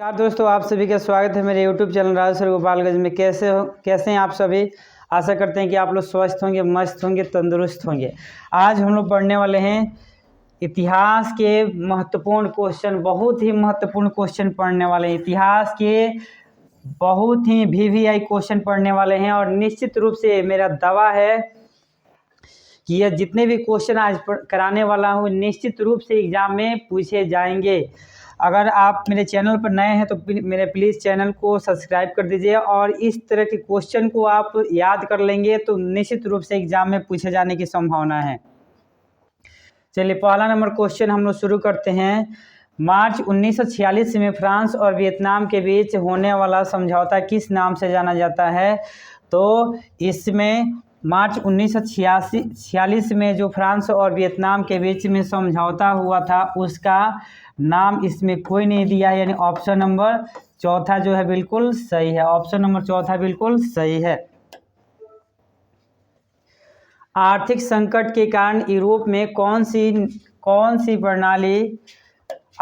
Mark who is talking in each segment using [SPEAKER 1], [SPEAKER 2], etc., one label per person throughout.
[SPEAKER 1] नमस्कार दोस्तों, आप सभी का स्वागत है मेरे YouTube चैनल राजेश्वर गोपालगंज में। कैसे हैं आप सभी। आशा करते हैं कि आप लोग स्वस्थ होंगे, मस्त होंगे, तंदुरुस्त होंगे। आज हम लोग पढ़ने वाले हैं इतिहास के महत्वपूर्ण क्वेश्चन, बहुत ही महत्वपूर्ण क्वेश्चन पढ़ने वाले हैं। इतिहास के बहुत ही VVI क्वेश्चन पढ़ने वाले हैं और निश्चित रूप से मेरा दावा है कि यह जितने भी क्वेश्चन आज कराने वाला हूँ निश्चित रूप से एग्जाम में पूछे जाएंगे। अगर आप मेरे चैनल पर नए हैं तो मेरे प्लीज़ चैनल को सब्सक्राइब कर दीजिए और इस तरह के क्वेश्चन को आप याद कर लेंगे तो निश्चित रूप से एग्जाम में पूछे जाने की संभावना है। चलिए, पहला नंबर क्वेश्चन हम लोग शुरू करते हैं। मार्च 1946 में फ्रांस और वियतनाम के बीच होने वाला समझौता किस नाम से जाना जाता है? तो इसमें मार्च 1946 में जो फ्रांस और वियतनाम के बीच में समझौता हुआ था उसका नाम इसमें कोई नहीं दिया है, यानी ऑप्शन नंबर चौथा जो है बिल्कुल सही है। ऑप्शन नंबर चौथा बिल्कुल सही है। आर्थिक संकट के कारण यूरोप में कौन सी प्रणाली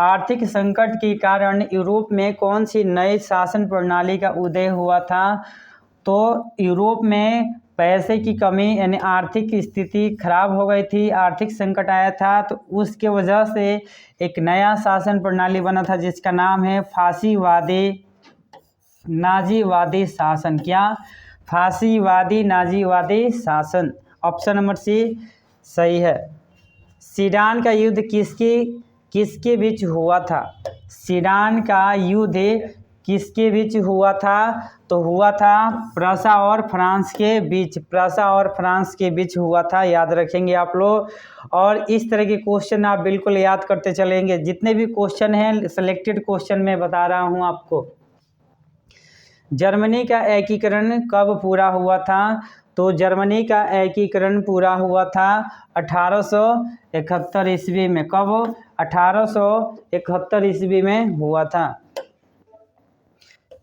[SPEAKER 1] आर्थिक संकट के कारण यूरोप में कौन सी नई शासन प्रणाली का उदय हुआ था? तो यूरोप में पैसे की कमी यानी आर्थिक स्थिति खराब हो गई थी, आर्थिक संकट आया था, तो उसके वजह से एक नया शासन प्रणाली बना था जिसका नाम है फासीवादी नाजीवादी शासन। क्या? फासीवादी नाजीवादी शासन। ऑप्शन नंबर सी सही है। सीडान का युद्ध किसके बीच हुआ था? सीडान का युद्ध किसके बीच हुआ था? तो हुआ था प्रसा और फ्रांस के बीच। प्रसा और फ्रांस के बीच हुआ था, याद रखेंगे आप लोग। और इस तरह के क्वेश्चन आप बिल्कुल याद करते चलेंगे। जितने भी क्वेश्चन हैं सिलेक्टेड क्वेश्चन में बता रहा हूं आपको। जर्मनी का एकीकरण कब पूरा हुआ था? तो जर्मनी का एकीकरण पूरा हुआ था 1871 ईस्वी में। कब? 1871 ईस्वी में हुआ था।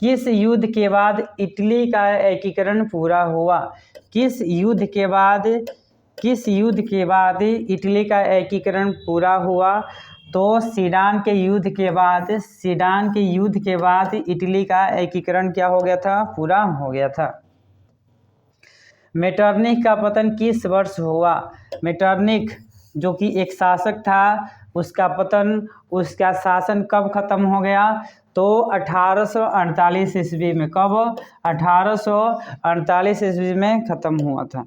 [SPEAKER 1] किस युद्ध के बाद इटली का एकीकरण पूरा हुआ? किस युद्ध के बाद इटली का एकीकरण पूरा हुआ? तो सीडान के युद्ध के बाद इटली का एकीकरण क्या हो गया था? पूरा हो गया था। मेटरनिख का पतन किस वर्ष हुआ? मेटरनिख जो कि एक शासक था, उसका पतन, उसका शासन कब खत्म हो गया? तो 1848 ईस्वी में। कब? 1848 ईस्वी में खत्म हुआ था।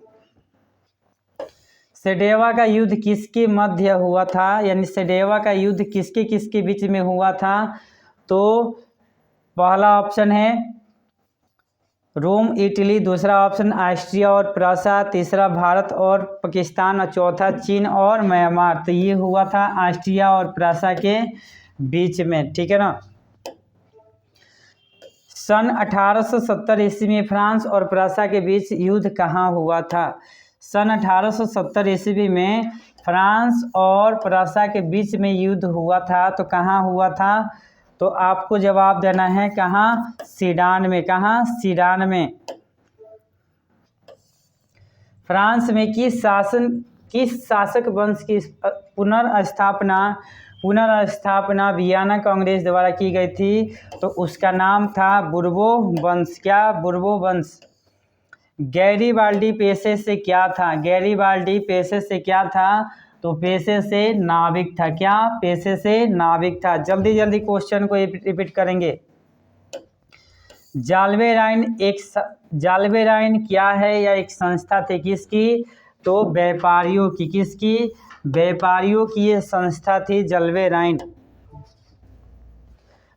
[SPEAKER 1] सेडेवा का युद्ध किसके मध्य हुआ था? यानी सेडेवा का युद्ध किसके बीच में हुआ था? तो पहला ऑप्शन है रोम इटली, दूसरा ऑप्शन ऑस्ट्रिया और प्रसा, तीसरा भारत और पाकिस्तान और चौथा चीन और म्यांमार। तो ये हुआ था ऑस्ट्रिया और प्रसा के बीच में, ठीक है ना। सन 1870 ईस्वी में फ्रांस और प्रसा के बीच युद्ध कहाँ हुआ था? सन 1870 ईस्वी में फ्रांस और प्रसा के बीच में युद्ध हुआ था, तो कहाँ हुआ था? तो आपको जवाब देना है कहाँ? सीडान में। कहाँ? सीडान में। फ्रांस में किस शासक वंश की पुनर्स्थापना वियना कांग्रेस द्वारा की गई थी? तो उसका नाम था बुर्बो वंश। क्या? बुर्बो वंश। गैरीबाल्डी पेशे से क्या था? गैरीबाल्डी पेशे से क्या था? तो पेशे से नाविक था। क्या? पेशे से नाविक था। जल्दी जल्दी क्वेश्चन को रिपीट करेंगे। जाल्बेराइन क्या है या एक संस्था थी? किसकी? तो व्यापारियों की। किसकी? व्यापारियों की ये संस्था थी जाल्बेराइन।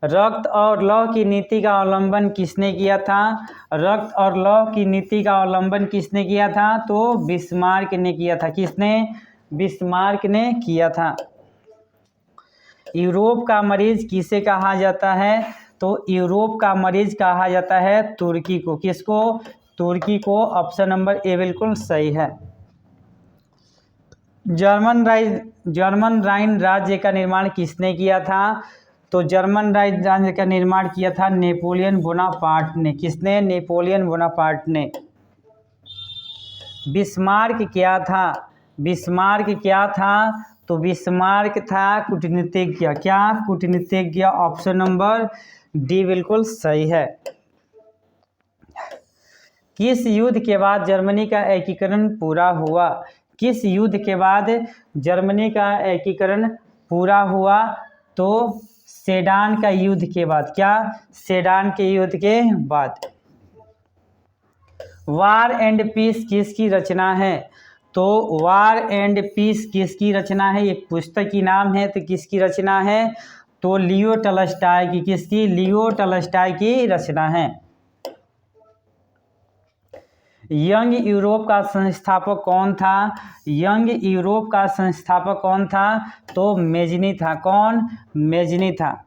[SPEAKER 1] रक्त और लौह की नीति का अवलंबन किसने किया था? रक्त और लौह की नीति का अवलंबन किसने किया था? तो बिस्मार्क ने किया था। किसने? बिस्मार्क ने किया था। यूरोप का मरीज किसे कहा जाता है? तो यूरोप का मरीज कहा जाता है तुर्की को। किसको? तुर्की को। ऑप्शन नंबर ए बिल्कुल सही है। जर्मन राइन राज्य का निर्माण किसने किया था? तो जर्मन राज्य का निर्माण किया था नेपोलियन बोनापार्ट ने। किसने? नेपोलियन बोनापार्ट ने। बिस्मार्क क्या था? बिस्मार्क क्या था? तो बिस्मार्क था कूटनीतिज्ञ। क्या? कूटनीतिज्ञ। ऑप्शन नंबर डी बिल्कुल सही है। किस युद्ध के बाद जर्मनी का एकीकरण पूरा हुआ? किस युद्ध के बाद जर्मनी का एकीकरण पूरा हुआ? तो सेडान का युद्ध के बाद। क्या? सेडान के युद्ध के बाद। वार एंड पीस किसकी रचना है? तो वार एंड पीस किसकी रचना है? एक पुस्तक की नाम है, तो किसकी रचना है? तो लियो टॉल्स्टॉय की। किसकी? लियो टॉल्स्टॉय की रचना है। यंग यूरोप का संस्थापक कौन था? यंग यूरोप का संस्थापक कौन था? तो मेजनी था। कौन? मेजनी था।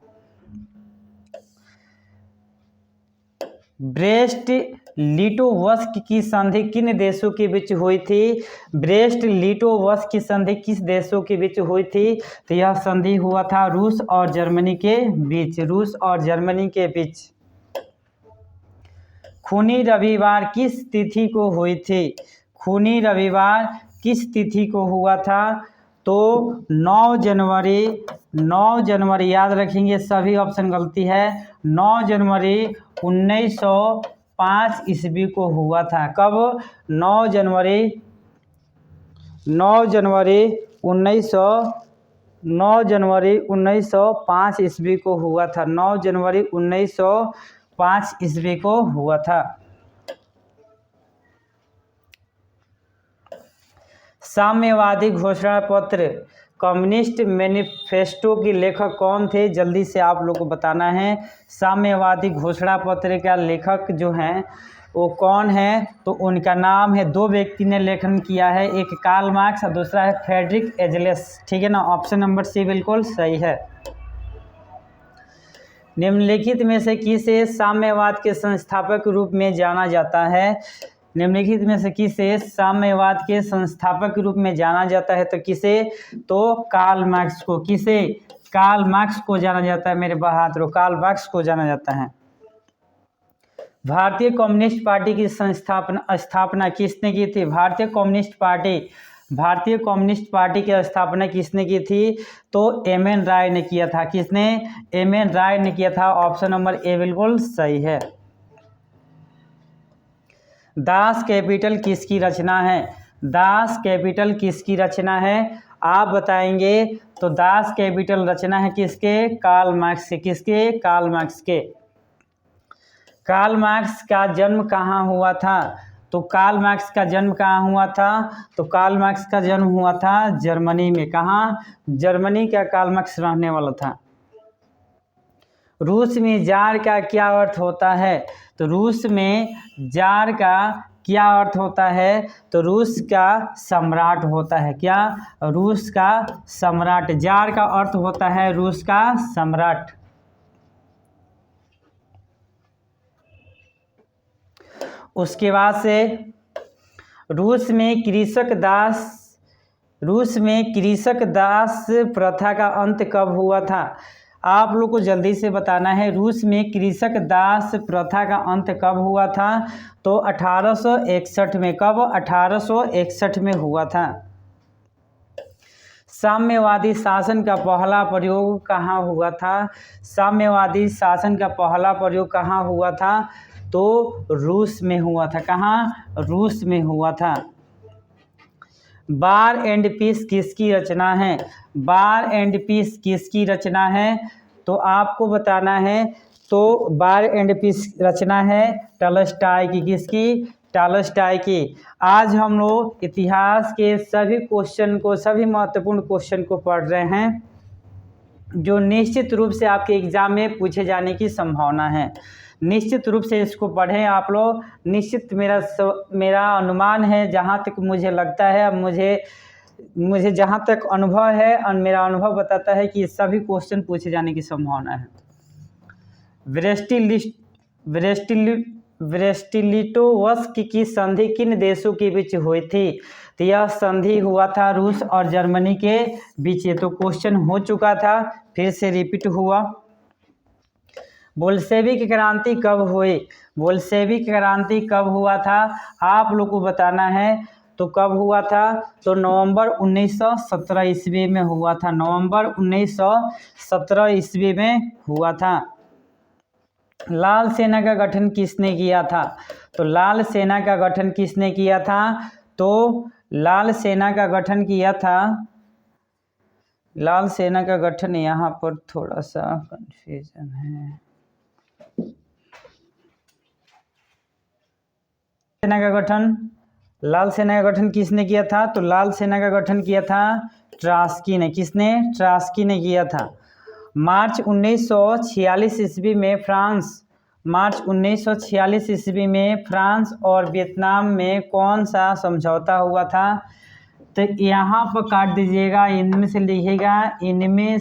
[SPEAKER 1] ब्रेस्ट लिटोवस्क की संधि किन देशों के बीच हुई थी? ब्रेस्ट लिटोवस्क की संधि किस देशों के बीच हुई थी? तो यह संधि हुआ था रूस और जर्मनी के बीच। रूस और जर्मनी के बीच। खूनी रविवार किस तिथि को हुई थी? खूनी रविवार किस तिथि को हुआ था? तो 9 जनवरी। 9 जनवरी याद रखेंगे, सभी ऑप्शन गलती है। 9 जनवरी 1905 ईस्वी को हुआ था। कब? 9 जनवरी 1905 ईस्वी को हुआ था। 9 जनवरी 1905 ईस्वी को हुआ था। साम्यवादी घोषणा पत्र कम्युनिस्ट मैनिफेस्टो के लेखक कौन थे? जल्दी से आप लोग को बताना है। साम्यवादी घोषणा पत्र का लेखक जो हैं वो कौन है? तो उनका नाम है, 2 व्यक्ति ने लेखन किया है, एक कार्ल मार्क्स और दूसरा है फ्रेडरिक एंजेल्स। ठीक है ना, ऑप्शन नंबर सी बिल्कुल सही है। निम्नलिखित में से किसे साम्यवाद के संस्थापक रूप में जाना जाता है? निम्नलिखित में से किसे साम्यवाद के संस्थापक रूप में जाना जाता है? तो किसे? तो कार्ल मार्क्स को। किसे? कार्ल मार्क्स को जाना जाता है मेरे बहादुर, कार्ल मार्क्स को जाना जाता है। भारतीय कम्युनिस्ट पार्टी की स्थापना किसने की थी? भारतीय कम्युनिस्ट पार्टी की स्थापना किसने की थी? तो एम.एन. राय ने किया था। किसने? एम.एन. राय ने किया था। ऑप्शन नंबर ए बिल्कुल सही है। दास कैपिटल किसकी रचना है? दास कैपिटल किसकी रचना है? आप बताएंगे। तो दास कैपिटल रचना है किसके? कार्ल मार्क्स के। किसके? कार्ल मार्क्स के। कार्ल मार्क्स का जन्म कहाँ हुआ था? तो कार्ल मार्क्स का जन्म कहाँ हुआ था? तो कार्ल मार्क्स का जन्म हुआ था जर्मनी में। कहाँ? जर्मनी का कार्ल मार्क्स रहने वाला था। रूस में जार का क्या अर्थ होता है? तो रूस में जार का क्या अर्थ होता है? तो रूस का सम्राट होता है। क्या? रूस का सम्राट। जार का अर्थ होता है रूस का सम्राट। उसके बाद से रूस में कृषक दास प्रथा का अंत कब हुआ था? आप लोग को जल्दी से बताना है। रूस में कृषक दास प्रथा का अंत कब हुआ था? तो 1861 में। कब? 1861 में हुआ था। साम्यवादी शासन का पहला प्रयोग कहाँ हुआ था? साम्यवादी शासन का पहला प्रयोग कहाँ हुआ था? तो रूस में हुआ था। कहाँ? रूस में हुआ था। वार एंड पीस किसकी रचना है? वार एंड पीस किसकी रचना है? तो आपको बताना है। तो वार एंड पीस रचना है टॉल्स्टॉय की। किसकी? टॉल्स्टॉय की। आज हम लोग इतिहास के सभी महत्वपूर्ण क्वेश्चन को पढ़ रहे हैं जो निश्चित रूप से आपके एग्जाम में पूछे जाने की संभावना है। निश्चित रूप से इसको पढ़ें आप लोग। निश्चित मेरा अनुमान है, जहाँ तक मुझे लगता है, मुझे जहाँ तक अनुभव है और मेरा अनुभव बताता है कि सभी क्वेश्चन पूछे जाने की संभावना है। ब्रेस्ट-लिटोवस्क की संधि किन देशों के बीच हुई थी? तो यह संधि हुआ था रूस और जर्मनी के बीच। ये तो क्वेश्चन हो चुका था, फिर से रिपीट हुआ। बोल्शेविक क्रांति कब हुई? बोल्शेविक क्रांति कब हुआ था? आप लोग को बताना है। तो कब हुआ था? तो नवंबर 1917 ईस्वी में हुआ था। नवंबर 1917 ईस्वी में हुआ था। लाल सेना का गठन किसने किया था? तो लाल सेना का गठन किसने किया था? तो लाल सेना का गठन किया था, लाल सेना का गठन, यहाँ पर थोड़ा सा कंफ्यूजन है। सेना का गठन, लाल सेना का गठन किसने किया था? तो लाल सेना का गठन किया था ट्रास्की ने। किसने? ट्रास्की ने किया था। मार्च 1946 ईस्वी में मार्च 1946 ईस्वी में फ्रांस और वियतनाम में कौन सा समझौता हुआ था? तो यहाँ पर काट दीजिएगा, इनमें से लिखिएगा इनमें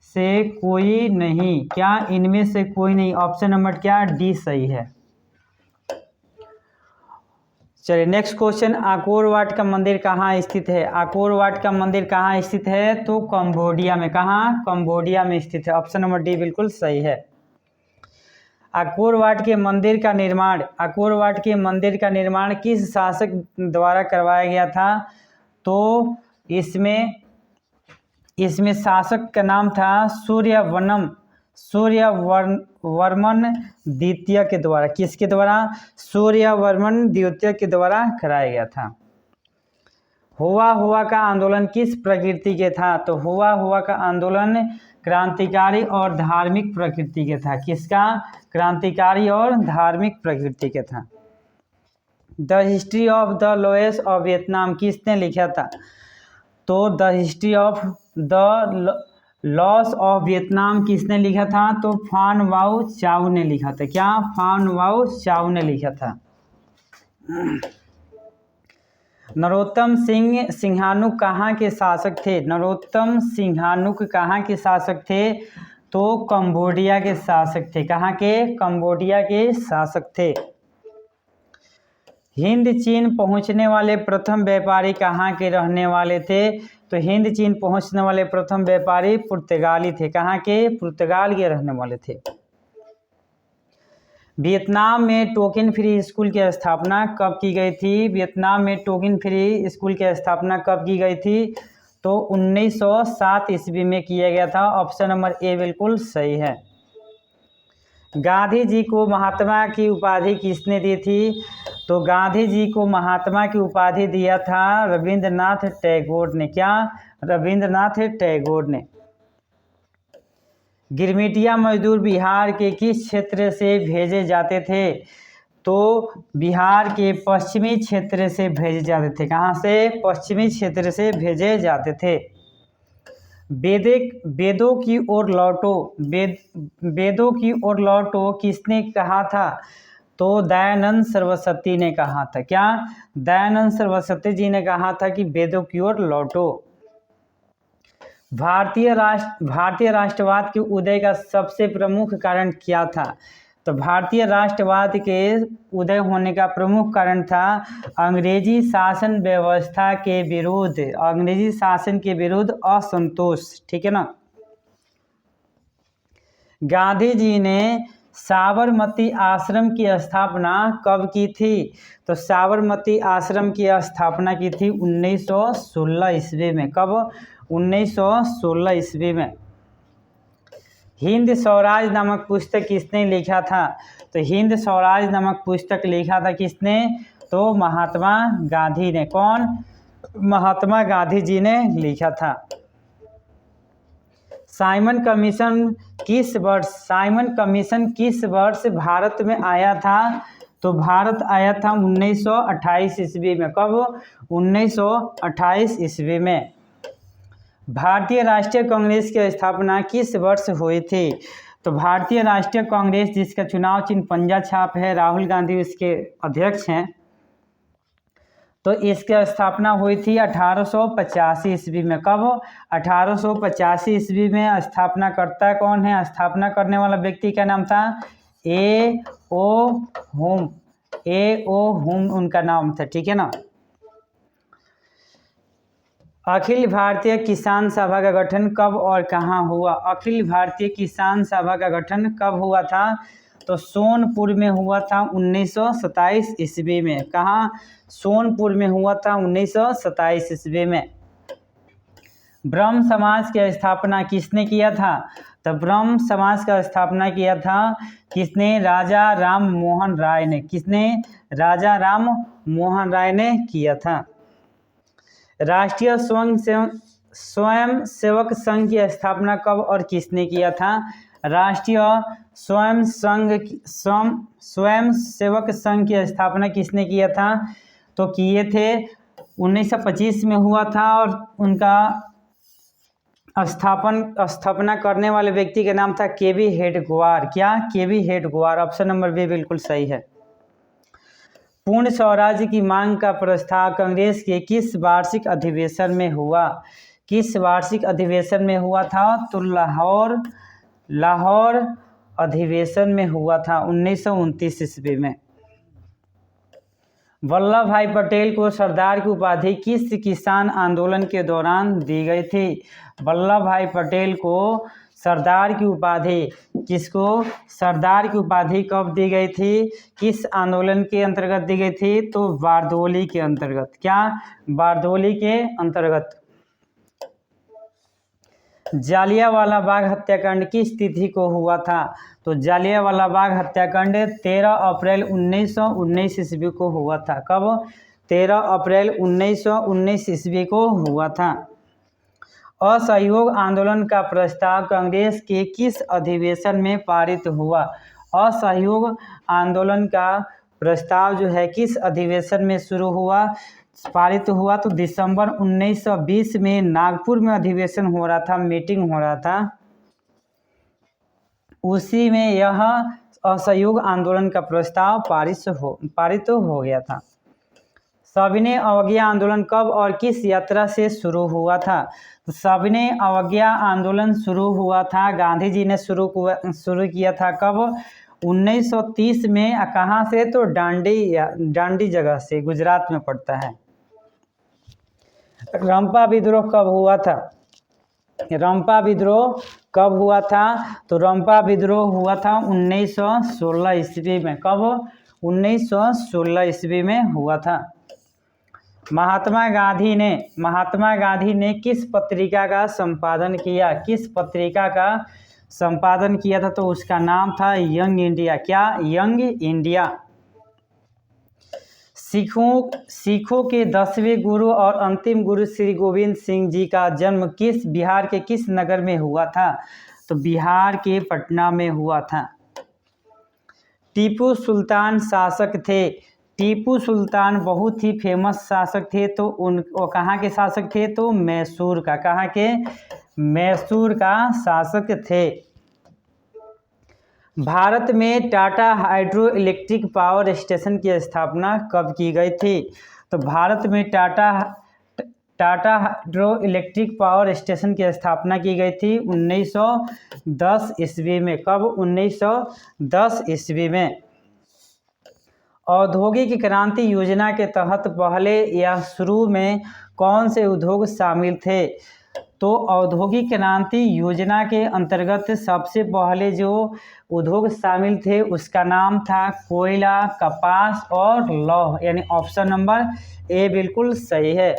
[SPEAKER 1] से कोई नहीं। क्या? इनमें से कोई नहीं। ऑप्शन नंबर क्या? डी सही है। चलिए नेक्स्ट क्वेश्चन, आकोर वाट का मंदिर कहाँ स्थित है? आकोर वाट का मंदिर कहाँ स्थित है? तो कंबोडिया में। कहाँ? कंबोडिया में स्थित है। ऑप्शन नंबर डी बिल्कुल सही है। आकोर वाट के मंदिर का निर्माण किस शासक द्वारा करवाया गया था? तो इसमें शासक का नाम था सूर्यवर्मन द्वितीय के द्वारा। किसके द्वारा? सूर्यवर्मन द्वितीय के द्वारा कराया गया था। हुआ का आंदोलन किस प्रकृति के था? तो हुआ का आंदोलन क्रांतिकारी और धार्मिक प्रकृति के था। किसका? क्रांतिकारी और धार्मिक प्रकृति के था। The history of the loss of Vietnam किसने लिखा था? तो the history of the loss of Vietnam किसने लिखा था? तो फान वाओ चाउ ने लिखा था। क्या? फान वाओ चाउ ने लिखा था। नरोत्तम सिंहानुक कहाँ के शासक थे? नरोत्तम सिंहानुक कहाँ के शासक थे? तो कंबोडिया के शासक थे। कहाँ के? कंबोडिया के शासक थे। हिंद चीन पहुंचने वाले प्रथम व्यापारी कहाँ के रहने वाले थे? तो हिंद चीन पहुंचने वाले प्रथम व्यापारी पुर्तगाली थे। कहाँ के? पुर्तगाल के रहने वाले थे। वियतनाम में टोकन फ्री स्कूल की स्थापना कब की गई थी? वियतनाम में टोकन फ्री स्कूल की स्थापना कब की गई थी? तो 1907 ईस्वी में किया गया था। ऑप्शन नंबर ए बिल्कुल सही है। गांधी जी को महात्मा की उपाधि किसने दी थी? तो गांधी जी को महात्मा की उपाधि दिया था रविंद्रनाथ टैगोर ने। क्या? रविंद्रनाथ टैगोर ने। गिरमिटिया मजदूर बिहार के किस क्षेत्र से भेजे जाते थे? तो बिहार के पश्चिमी क्षेत्र से भेजे जाते थे। कहाँ से? पश्चिमी क्षेत्र से भेजे जाते थे। वेदों की ओर लौटो किसने कहा था? तो दयानंद सरस्वती ने कहा था। क्या? दयानंद सरस्वती जी ने कहा था कि वेदों की ओर लौटो। भारतीय राष्ट्रवाद के उदय का सबसे प्रमुख कारण क्या था? तो भारतीय राष्ट्रवाद के उदय होने का प्रमुख कारण था अंग्रेजी शासन व्यवस्था के विरुद्ध, अंग्रेजी शासन के विरुद्ध असंतोष। ठीक है ना। गांधी जी ने साबरमती आश्रम की स्थापना कब की थी? तो साबरमती आश्रम की स्थापना की थी 1916 ईस्वी में। कब? 1916 ईस्वी में। हिंद स्वराज नामक पुस्तक किसने लिखा था? तो हिंद स्वराज नामक पुस्तक लिखा था किसने? तो महात्मा गांधी ने। कौन? महात्मा गांधी जी ने लिखा था। साइमन कमीशन किस वर्ष भारत में आया था? तो भारत आया था 1928 ईस्वी में। कब? 1928 ईस्वी में। भारतीय राष्ट्रीय कांग्रेस की स्थापना किस वर्ष हुई थी? तो भारतीय राष्ट्रीय कांग्रेस, जिसका चुनाव चिन्ह पंजा छाप है, राहुल गांधी इसके अध्यक्ष हैं, तो इसकी स्थापना हुई थी 1885 ईस्वी में। कब? 1885 ईस्वी में। स्थापना करता कौन है? स्थापना करने वाला व्यक्ति का नाम था ए ओ हुम उनका नाम था। ठीक है ना। अखिल भारतीय किसान सभा का गठन कब और कहाँ हुआ? अखिल भारतीय किसान सभा का गठन कब हुआ था? तो सोनपुर में हुआ था 1927 ईस्वी में। कहाँ? सोनपुर में हुआ था 1927 ईस्वी में। ब्रह्म समाज की स्थापना किसने किया था? तो ब्रह्म समाज का स्थापना किया था किसने? राजा राम मोहन राय ने। किसने? राजा राम मोहन राय ने किया था। राष्ट्रीय स्वयं सेवक संघ की स्थापना कब और किसने किया था? राष्ट्रीय स्वयं सेवक संघ की स्थापना किसने किया था? तो किए थे 1925 में हुआ था, और उनका स्थापना करने वाले व्यक्ति का नाम था केबी हेडगेवार। क्या? केबी हेडगेवार। ऑप्शन नंबर बी बिल्कुल सही है। पूर्ण स्वराज्य की मांग का प्रस्ताव कांग्रेस के किस वार्षिक अधिवेशन में हुआ? किस वार्षिक अधिवेशन में हुआ था? तो लाहौर अधिवेशन में हुआ था 1929 ईस्वी में। वल्लभ भाई पटेल को सरदार की उपाधि किस किसान आंदोलन के दौरान दी गई थी? वल्लभ भाई पटेल को सरदार की उपाधि, किसको? सरदार की उपाधि कब दी गई थी? किस आंदोलन के अंतर्गत दी गई थी? तो बारदोली के अंतर्गत। क्या? बारदोली के अंतर्गत। जालियांवाला बाग हत्याकांड किस तिथि को हुआ था? तो जालियांवाला बाग हत्याकांड 13 अप्रैल 1919 ईस्वी को हुआ था। कब? 13 अप्रैल 1919 ईस्वी को हुआ था। असहयोग आंदोलन का प्रस्ताव कांग्रेस के किस अधिवेशन में पारित हुआ? असहयोग आंदोलन का प्रस्ताव जो है किस अधिवेशन में शुरू हुआ, पारित हुआ? तो दिसंबर 1920 में नागपुर में अधिवेशन हो रहा था, मीटिंग हो रहा था, उसी में यह असहयोग आंदोलन का प्रस्ताव पारित हो गया था। सविनय अवज्ञा आंदोलन कब और किस यात्रा से शुरू हुआ था? तो सविनय अवज्ञा आंदोलन शुरू हुआ था, गांधी जी ने शुरू किया था। कब? 1930 में। कहाँ से? तो डांडी जगह से, गुजरात में पड़ता है। रंपा विद्रोह कब हुआ था? रंपा विद्रोह कब हुआ था? तो रंपा विद्रोह हुआ था 1916 ईस्वी में। कब? 1916 ईस्वी में हुआ था। महात्मा गांधी ने किस पत्रिका का संपादन किया? किस पत्रिका का संपादन किया था? तो उसका नाम था यंग इंडिया। क्या? Young India. सिखों के 10वें गुरु और अंतिम गुरु श्री गोविंद सिंह जी का जन्म बिहार के किस नगर में हुआ था? तो बिहार के पटना में हुआ था। टीपू सुल्तान शासक थे। टीपू सुल्तान बहुत ही फेमस शासक थे। तो वो कहाँ के शासक थे? तो मैसूर का। कहाँ के? मैसूर का शासक थे। भारत में Tata hydro electric power station की स्थापना कब की गई थी? तो भारत में Tata hydro electric power station की स्थापना की गई थी 1910 ईस्वी में। कब? 1910 ईस्वी में। औद्योगिक क्रांति योजना के तहत पहले या शुरू में कौन से उद्योग शामिल थे? तो औद्योगिक क्रांति योजना के अंतर्गत सबसे पहले जो उद्योग शामिल थे उसका नाम था कोयला, कपास और लौह, यानी ऑप्शन नंबर ए बिल्कुल सही है।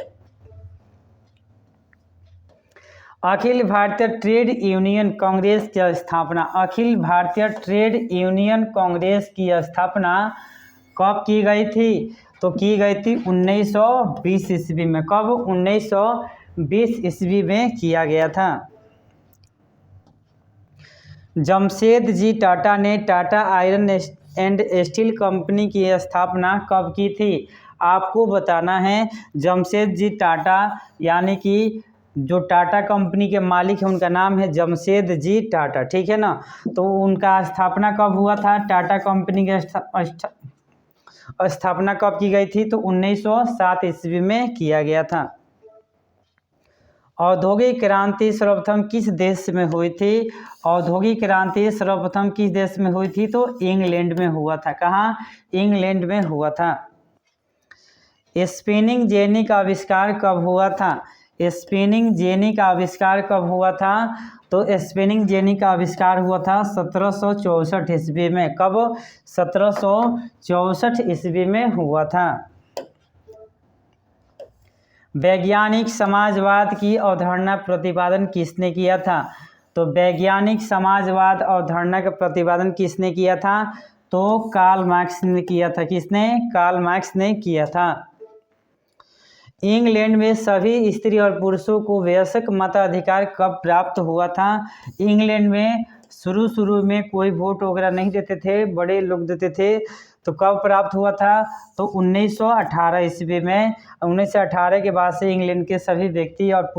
[SPEAKER 1] अखिल भारतीय ट्रेड यूनियन कांग्रेस की स्थापना, अखिल भारतीय ट्रेड यूनियन कांग्रेस की स्थापना कब की गई थी? तो की गई थी 1920 ईस्वी में। कब? 1920 ईस्वी में किया गया था। जमशेद जी टाटा ने Tata iron and steel company की स्थापना कब की थी? आपको बताना है। जमशेद जी टाटा यानी कि जो टाटा कंपनी के मालिक हैं उनका नाम है जमशेद जी टाटा, ठीक है ना। तो उनका स्थापना कब हुआ था? टाटा कंपनी की स्थापना कब की गई थी? तो 1907 ईस्वी में किया गया था। औद्योगिक क्रांति सर्वप्रथम किस देश में हुई थी? औद्योगिक क्रांति सर्वप्रथम किस देश में हुई थी? तो इंग्लैंड में हुआ था। कहाँ? इंग्लैंड में हुआ था। स्पिनिंग जेनी का आविष्कार कब हुआ था? स्पिनिंग जेनी का आविष्कार कब हुआ था? तो स्पिनिंग जेनी का आविष्कार हुआ था 1764 ईस्वी में। कब? 1764 ईस्वी में हुआ था। वैज्ञानिक समाजवाद की अवधारणा प्रतिपादन किसने किया था? तो वैज्ञानिक समाजवाद अवधारणा का प्रतिपादन किसने किया था? तो कार्ल मार्क्स ने किया था। किसने? कार्ल मार्क्स ने किया था। इंग्लैंड में सभी स्त्री और पुरुषों को वयस्क मताधिकार कब प्राप्त हुआ था? इंग्लैंड में शुरू में कोई वोट वगैरह नहीं देते थे, बड़े लोग देते थे। तो कब प्राप्त हुआ था? तो 1918 ईस्वी में। 1918 के बाद से इंग्लैंड के सभी व्यक्ति और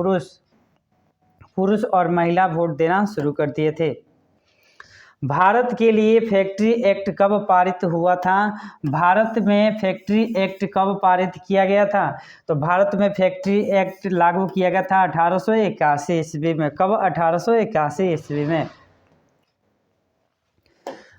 [SPEAKER 1] पुरुष और महिला वोट देना शुरू कर दिए थे। भारत के लिए फैक्ट्री एक्ट कब पारित हुआ था? भारत में फैक्ट्री एक्ट कब पारित किया गया था? तो भारत में फैक्ट्री एक्ट लागू किया गया था 1881 ईस्वी में। कब? 1881 ईस्वी में।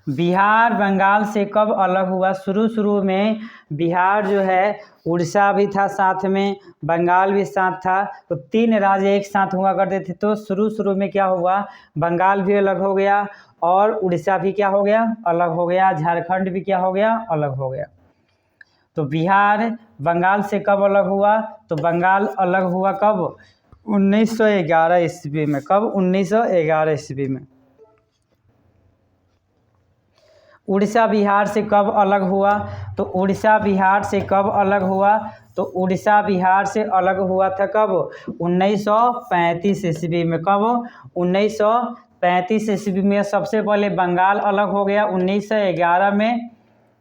[SPEAKER 1] बिहार बंगाल से कब अलग हुआ? शुरू में बिहार जो है, उड़ीसा भी था साथ में, बंगाल भी साथ था, तो 3 राज्य एक साथ हुआ करते थे। तो शुरू में क्या हुआ? बंगाल भी अलग हो गया और उड़ीसा भी क्या हो गया? अलग हो गया। झारखंड भी क्या हो गया? अलग हो गया। तो बिहार बंगाल से कब अलग हुआ? तो बंगाल अलग हुआ कब? 1911 ईस्वी में। कब? 1911 ईस्वी में। उड़ीसा बिहार से कब अलग हुआ? तो उड़ीसा बिहार से कब अलग हुआ? तो उड़ीसा बिहार से अलग हुआ था कब? 1935 ईस्वी में। कब? 1935 ईस्वी में। सबसे पहले बंगाल अलग हो गया 1911 में,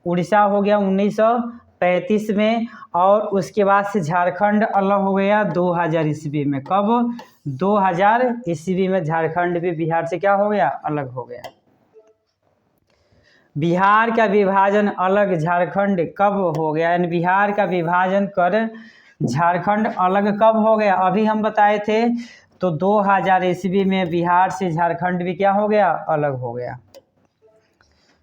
[SPEAKER 1] उड़ीसा हो गया 1935 में, और उसके बाद से झारखंड अलग हो गया 2000 ईस्वी में। कब? 2000 ईस्वी में झारखंड भी बिहार से क्या हो गया? अलग हो गया। बिहार का विभाजन अलग झारखंड कब हो गया? यानी बिहार का विभाजन कर झारखंड अलग कब हो गया? अभी हम बताए थे। तो 2000 ईस्वी में बिहार से झारखंड भी क्या हो गया? अलग हो गया।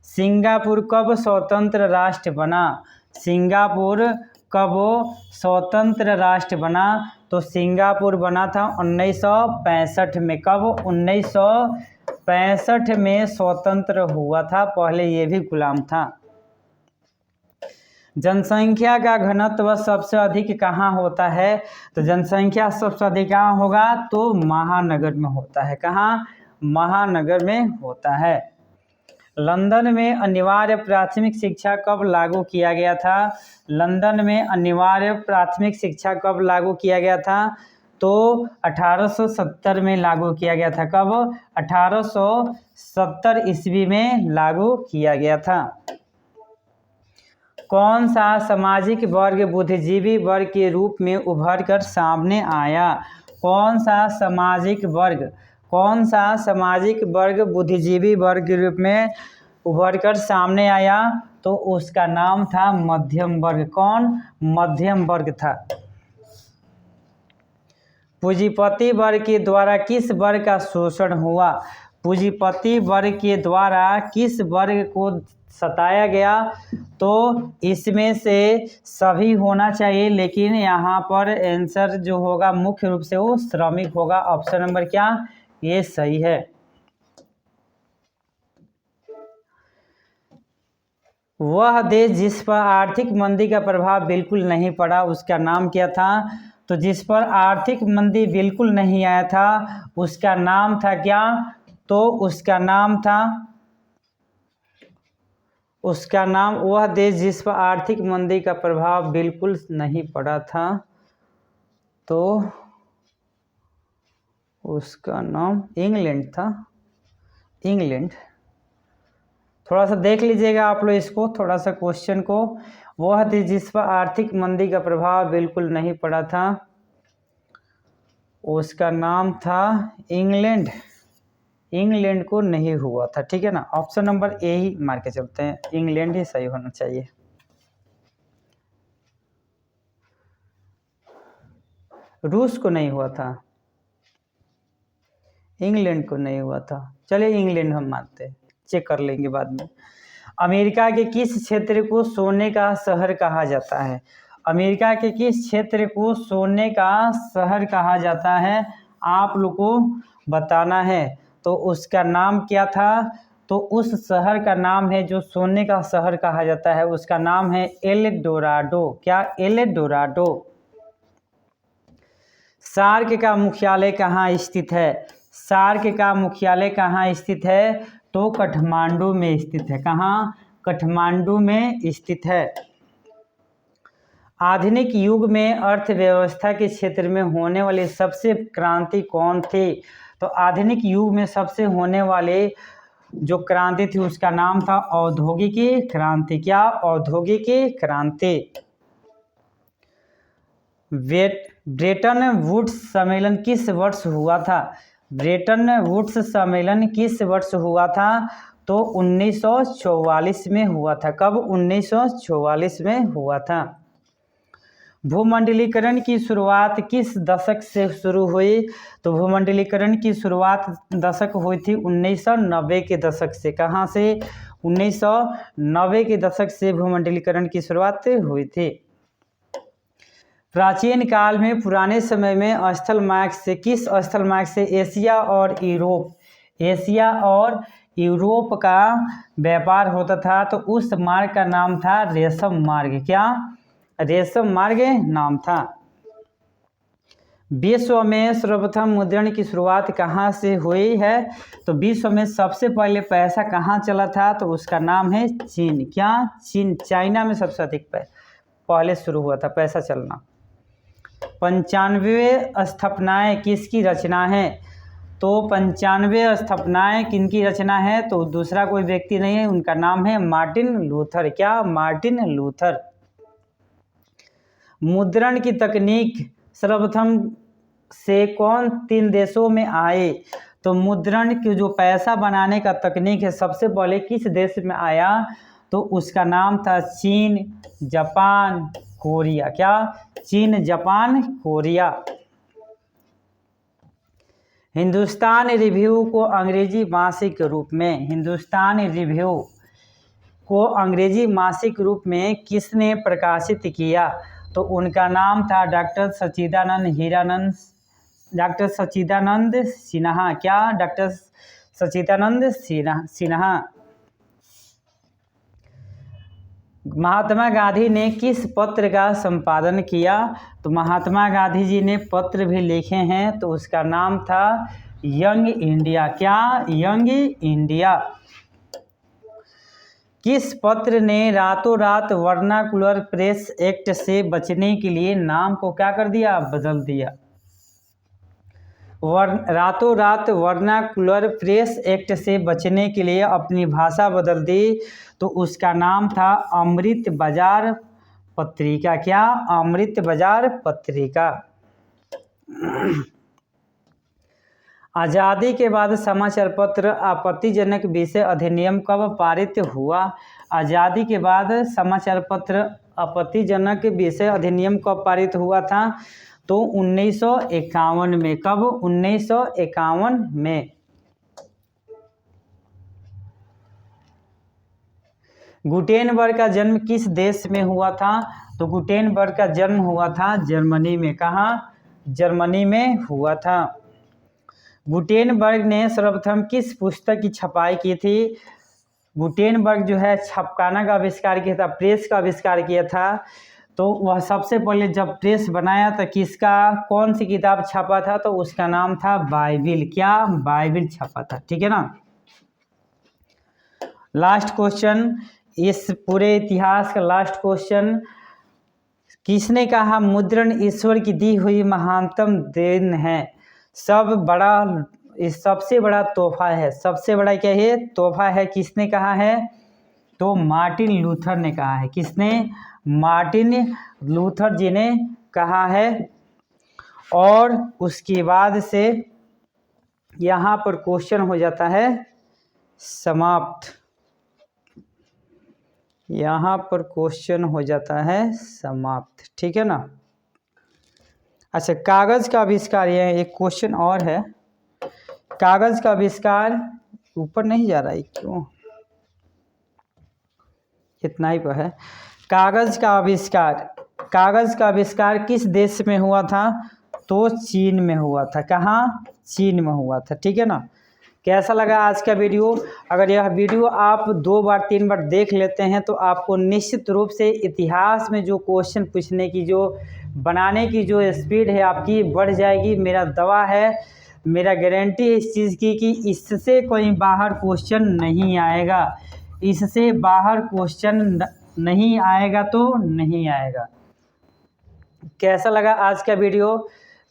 [SPEAKER 1] सिंगापुर कब स्वतंत्र राष्ट्र बना? सिंगापुर कब स्वतंत्र राष्ट्र बना? तो सिंगापुर बना था 1965 में। कब? 1965 में स्वतंत्र हुआ था। पहले ये भी गुलाम था। जनसंख्या का घनत्व सबसे अधिक कहाँ होता है? तो जनसंख्या सबसे अधिक कहाँ होगा? तो महानगर में होता है। कहाँ? महानगर में होता है। लंदन में अनिवार्य प्राथमिक शिक्षा कब लागू किया गया था? लंदन में अनिवार्य प्राथमिक शिक्षा कब लागू किया गया था? तो 1870 में लागू किया गया था। कब? 1870 ईस्वी में लागू किया गया था। कौन सा सामाजिक वर्ग बुद्धिजीवी वर्ग के रूप में उभर कर सामने आया? कौन सा सामाजिक वर्ग बुद्धिजीवी वर्ग के रूप में उभर कर सामने आया? तो उसका नाम था मध्यम वर्ग। कौन? मध्यम वर्ग था। पूंजीपति वर्ग के द्वारा किस वर्ग का शोषण हुआ? पूंजीपति वर्ग के द्वारा किस वर्ग को सताया गया? तो इसमें से सभी होना चाहिए, लेकिन यहाँ पर आंसर जो होगा मुख्य रूप से वो श्रमिक होगा। ऑप्शन नंबर क्या? ये सही है। वह देश जिस पर आर्थिक मंदी का प्रभाव बिल्कुल नहीं पड़ा, उसका नाम क्या था? तो जिस पर आर्थिक मंदी बिल्कुल नहीं आया था, उसका नाम था क्या? तो उसका नाम वह देश जिस पर आर्थिक मंदी का प्रभाव बिल्कुल नहीं पड़ा था, तो उसका नाम इंग्लैंड था। इंग्लैंड। थोड़ा सा देख लीजिएगा आप लोग इसको, थोड़ा सा क्वेश्चन को। वह देश जिस पर आर्थिक मंदी का प्रभाव बिल्कुल नहीं पड़ा था, उसका नाम था इंग्लैंड। इंग्लैंड को नहीं हुआ था। ठीक है ना? ऑप्शन नंबर ए ही मार के चलते हैं, इंग्लैंड ही सही होना चाहिए। रूस को नहीं हुआ था, इंग्लैंड को नहीं हुआ था। चलिए इंग्लैंड हम मानते हैं, चेक कर लेंगे बाद में। अमेरिका के किस क्षेत्र को सोने का शहर कहा जाता है? अमेरिका के किस क्षेत्र को सोने का शहर कहा जाता है? आप लोग को बताना है। तो उसका नाम क्या था? तो उस शहर का नाम है जो सोने का शहर कहा जाता है, उसका नाम है एल डोराडो। क्या? L Dorado. सार्क का मुख्यालय कहाँ स्थित है? सार्क का मुख्यालय कहाँ स्थित है? तो काठमांडू में स्थित है। कहाँ? काठमांडू में स्थित है। आधुनिक युग में अर्थव्यवस्था के क्षेत्र में होने वाली सबसे क्रांति कौन थी? तो आधुनिक युग में सबसे होने वाले जो क्रांति थी उसका नाम था औद्योगिक क्रांति। क्या? औद्योगिक क्रांति। ब्रेटन वुड्स सम्मेलन किस वर्ष हुआ था? ब्रेटन वुड्स सम्मेलन किस वर्ष हुआ था? तो 1944 में हुआ था। कब? 1944 में हुआ था। भूमंडलीकरण की शुरुआत किस दशक से शुरू हुई? तो भूमंडलीकरण की शुरुआत दशक हुई थी 1990 के दशक से। कहाँ से? 1990 के दशक से भूमंडलीकरण की शुरुआत हुई थी। प्राचीन काल में पुराने समय में स्थल मार्ग से किस स्थल मार्ग से एशिया और यूरोप का व्यापार होता था? तो उस मार्ग का नाम था रेशम मार्ग। क्या? रेशम मार्ग नाम था। विश्व में सर्वप्रथम मुद्रण की शुरुआत कहाँ से हुई है? तो विश्व में सबसे पहले पैसा कहाँ चला था? तो उसका नाम है चीन। क्या? चीन। चाइना में सबसे अधिक पहले शुरू हुआ था पैसा चलना। 95 स्थापनाएं किसकी रचना है? तो 95 स्थापनाएं किनकी रचना है? तो दूसरा कोई व्यक्ति नहीं है, उनका नाम है मार्टिन लूथर। क्या? Martin Luther. मुद्रण की तकनीक सर्वप्रथम से कौन 3 देशों में आए? तो मुद्रण की जो पैसा बनाने का तकनीक है सबसे पहले किस देश में आया? तो उसका नाम था चीन, जापान, कोरिया। क्या? चीन, जापान, कोरिया। हिंदुस्तान रिव्यू को अंग्रेजी मासिक रूप में किसने प्रकाशित किया? तो उनका नाम था डॉक्टर सच्चिदानंद सिन्हा। क्या? डॉक्टर सच्चिदानंद सिन्हा। महात्मा गांधी ने किस पत्र का संपादन किया? तो महात्मा गांधी जी ने पत्र भी लिखे हैं, तो उसका नाम था यंग इंडिया। क्या? Young India. किस पत्र ने रातों रात वर्नाकुलर प्रेस एक्ट से बचने के लिए नाम को क्या कर दिया? बदल दिया। रातों रात वर्नाकुलर प्रेस एक्ट से बचने के लिए अपनी भाषा बदल दी, तो उसका नाम था अमृत बाजार पत्रिका। क्या? अमृत बाजार पत्रिका। आज़ादी के बाद समाचार पत्र आपत्तिजनक विषय अधिनियम कब पारित हुआ? आज़ादी के बाद समाचार पत्र आपत्तिजनक विषय अधिनियम कब पारित हुआ था? तो 1951 में। कब? 1951 में। गुटेनबर्ग का जन्म किस देश में हुआ था? तो गुटेनबर्ग का जन्म हुआ था जर्मनी में। कहाँ? जर्मनी में हुआ था। गुटेनबर्ग ने सर्वप्रथम किस पुस्तक की छपाई की थी? गुटेनबर्ग जो है छपखाना का आविष्कार किया था, प्रेस का आविष्कार किया था। तो वह सबसे पहले जब प्रेस बनाया तो कौन सी किताब छपा था? तो उसका नाम था बाइबिल। क्या? बाइबिल छपा था। ठीक है ना। लास्ट क्वेश्चन, इस पूरे इतिहास का लास्ट क्वेश्चन, किसने कहा मुद्रण ईश्वर की दी हुई महानतम देन है? सबसे बड़ा तोहफा है। सबसे बड़ा क्या है? तोहफा है। किसने कहा है? तो मार्टिन लूथर ने कहा है। किसने? मार्टिन लूथर जी ने कहा है। और उसके बाद से यहाँ पर क्वेश्चन हो जाता है समाप्त। यहाँ पर क्वेश्चन हो जाता है समाप्त। ठीक है ना। अच्छा, कागज़ का आविष्कार, यह एक क्वेश्चन और है। कागज़ का आविष्कार ऊपर नहीं जा रहा है क्यों? इतना ही पर है। कागज़ का आविष्कार किस देश में हुआ था? तो चीन में हुआ था। कहाँ? चीन में हुआ था। ठीक है ना। कैसा लगा आज का वीडियो? अगर यह वीडियो आप 2 बार 3 बार देख लेते हैं तो आपको निश्चित रूप से इतिहास में जो क्वेश्चन पूछने की, जो बनाने की जो स्पीड है आपकी बढ़ जाएगी, मेरा दावा है। मेरा गारंटी है इस चीज़ की कि इससे कोई बाहर क्वेश्चन नहीं आएगा, इससे बाहर क्वेश्चन नहीं आएगा तो नहीं आएगा। कैसा लगा आज का वीडियो?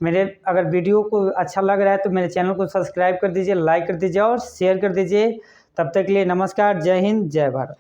[SPEAKER 1] अगर वीडियो को अच्छा लग रहा है तो मेरे चैनल को सब्सक्राइब कर दीजिए, लाइक कर दीजिए और शेयर कर दीजिए। तब तक के लिए नमस्कार, जय हिंद, जय भारत।